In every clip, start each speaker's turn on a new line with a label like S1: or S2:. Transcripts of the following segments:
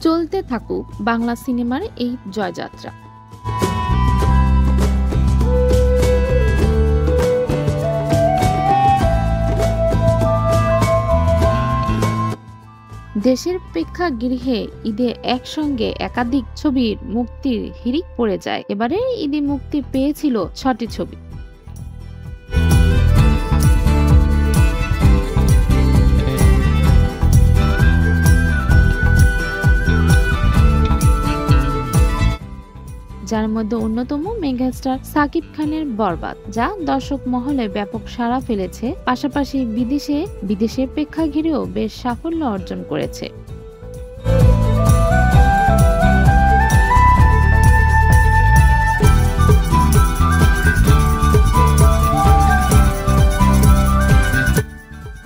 S1: চলতে থাকুক বাংলা সিনেমার এই জয়যাত্রা। দেশের প্রেক্ষাগৃহে ঈদে একসঙ্গে একাধিক ছবির মুক্তির হিড়িক পড়ে যায়। এবারে ঈদে মুক্তি পেয়েছিল ৬টি ছবি। যার মধ্যে অন্যতম মেগাস্টার সাকিব খানের বরবাদ, যা দর্শক মহলে ব্যাপক সাড়া ফেলেছে। পাশাপাশি বিদেশে প্রেক্ষাগৃহেও বেশ সাফল্য অর্জন করেছে।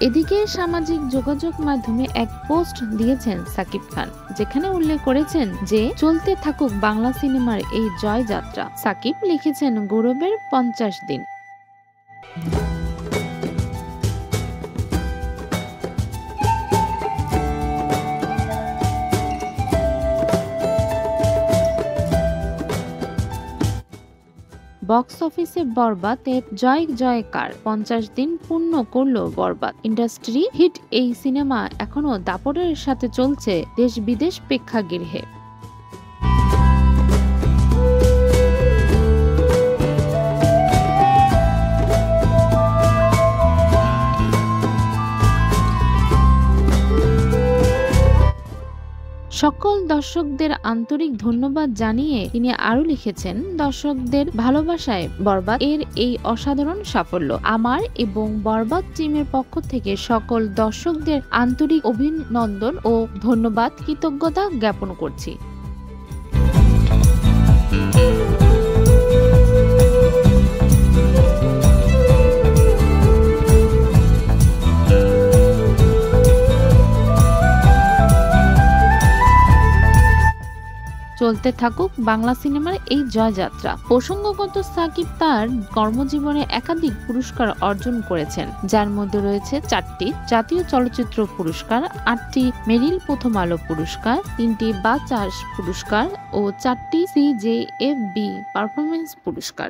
S1: এদিকে সামাজিক যোগাযোগ মাধ্যমে এক পোস্ট দিয়েছেন সাকিব খান, যেখানে উল্লেখ করেছেন যে চলতে থাকুক বাংলা সিনেমার এই জয়যাত্রা। সাকিব লিখেছেন, গৌরবের 50 দিন। বক্স অফিসে বরবাদ এর জয় জয়কার। 50 দিন পূর্ণ করল বরবাদ। ইন্ডাস্ট্রি হিট এই সিনেমা এখনো দাপটের সাথে চলছে দেশ বিদেশ প্রেক্ষাগৃহে। সকল দর্শকদের আন্তরিক ধন্যবাদ জানিয়ে তিনি আরো লিখেছেন, দর্শকদের ভালোবাসায় বরবাদ এর এই অসাধারণ সাফল্য। আমার এবং বরবাদ টিমের পক্ষ থেকে সকল দর্শকদের আন্তরিক অভিনন্দন ও ধন্যবাদ, কৃতজ্ঞতা জ্ঞাপন করছি। চলতে থাকুক বাংলা সিনেমার এই জয়যাত্রা। প্রসঙ্গগত, সাকিব তার কর্মজীবনে একাধিক পুরস্কার অর্জন করেছেন, যার মধ্যে রয়েছে 4টি জাতীয় চলচ্চিত্র পুরস্কার, 8টি মেরিল প্রথম আলো পুরস্কার, 3টি বাচাস পুরস্কার ও 4টি CJFB পারফরমেন্স পুরস্কার।